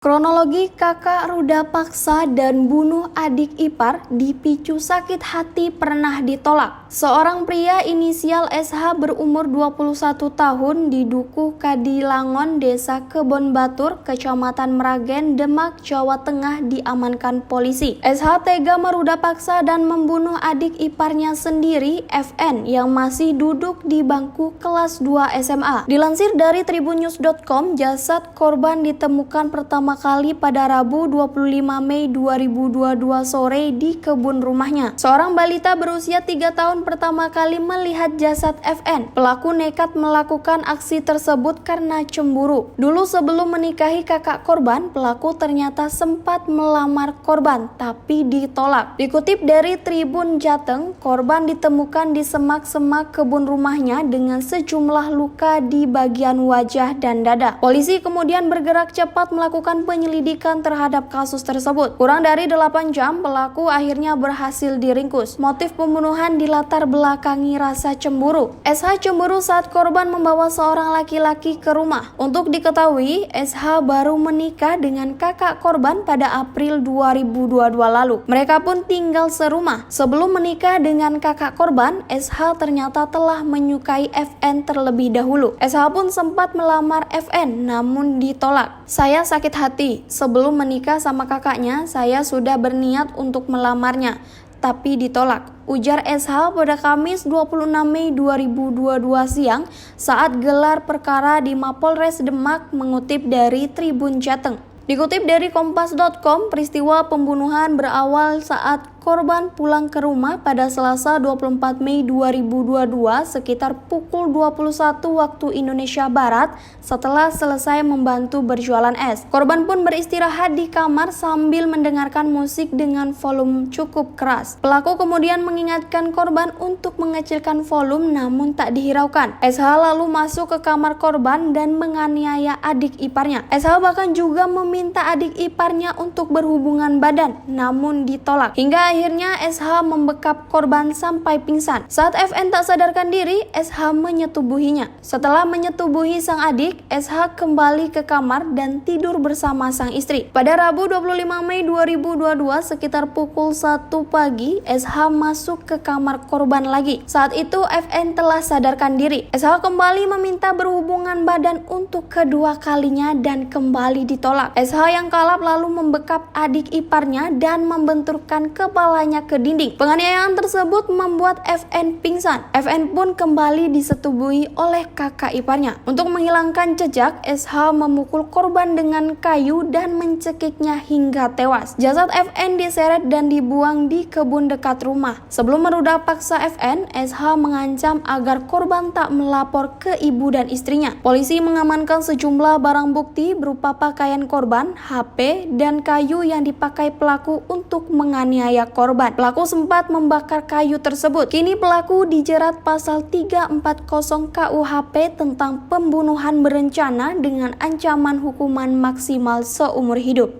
Kronologi kakak ruda paksa dan bunuh adik ipar dipicu sakit hati pernah ditolak. Seorang pria inisial SH berumur 21 tahun di Dukuh Kadilangon, Desa Kebon Batur, Kecamatan Meragen, Demak, Jawa Tengah diamankan polisi. SH tega meruda paksa dan membunuh adik iparnya sendiri, FN, yang masih duduk di bangku kelas 2 SMA. Dilansir dari tribunnews.com, jasad korban ditemukan pertama kali pada Rabu 25 Mei 2022 sore di kebun rumahnya. Seorang balita berusia 3 tahun pertama kali melihat jasad FN. Pelaku nekat melakukan aksi tersebut karena cemburu. Dulu sebelum menikahi kakak korban, pelaku ternyata sempat melamar korban tapi ditolak. Dikutip dari Tribun Jateng, korban ditemukan di semak-semak kebun rumahnya dengan sejumlah luka di bagian wajah dan dada. Polisi kemudian bergerak cepat melakukan penyelidikan terhadap kasus tersebut. Kurang dari 8 jam, pelaku akhirnya berhasil diringkus. Motif pembunuhan dilatar belakangi rasa cemburu. SH cemburu saat korban membawa seorang laki-laki ke rumah. Untuk diketahui, SH baru menikah dengan kakak korban pada April 2022 lalu. Mereka pun tinggal serumah. Sebelum menikah dengan kakak korban, SH ternyata telah menyukai FN terlebih dahulu. SH pun sempat melamar FN namun ditolak. "Saya sakit hati. Sebelum menikah sama kakaknya, saya sudah berniat untuk melamarnya, tapi ditolak," ujar SH pada Kamis 26 Mei 2022 siang saat gelar perkara di Mapolres Demak, mengutip dari Tribun Jateng. Dikutip dari kompas.com, peristiwa pembunuhan berawal saat korban pulang ke rumah pada Selasa 24 Mei 2022 sekitar pukul 21 waktu Indonesia Barat setelah selesai membantu berjualan es. Korban pun beristirahat di kamar sambil mendengarkan musik dengan volume cukup keras. Pelaku kemudian mengingatkan korban untuk mengecilkan volume namun tak dihiraukan. SH lalu masuk ke kamar korban dan menganiaya adik iparnya. SH bahkan juga meminta adik iparnya untuk berhubungan badan namun ditolak. Hingga akhirnya SH membekap korban sampai pingsan. Saat FN tak sadarkan diri, SH menyetubuhinya. Setelah menyetubuhi sang adik, SH kembali ke kamar dan tidur bersama sang istri. Pada Rabu 25 Mei 2022 sekitar pukul 1 pagi, SH masuk ke kamar korban lagi. Saat itu FN telah sadarkan diri. SH kembali meminta berhubungan badan untuk kedua kalinya dan kembali ditolak. SH yang kalap lalu membekap adik iparnya dan membenturkan kepalanya ke dinding. Penganiayaan tersebut membuat FN pingsan. FN pun kembali disetubuhi oleh kakak iparnya. Untuk menghilangkan jejak, SH memukul korban dengan kayu dan mencekiknya hingga tewas. Jasad FN diseret dan dibuang di kebun dekat rumah. Sebelum meruda paksa FN, SH mengancam agar korban tak melapor ke ibu dan istrinya. Polisi mengamankan sejumlah barang bukti berupa pakaian korban, HP, dan kayu yang dipakai pelaku untuk menganiaya korban. Pelaku sempat membakar kayu tersebut. Kini pelaku dijerat pasal 340 KUHP tentang pembunuhan berencana dengan ancaman hukuman maksimal seumur hidup.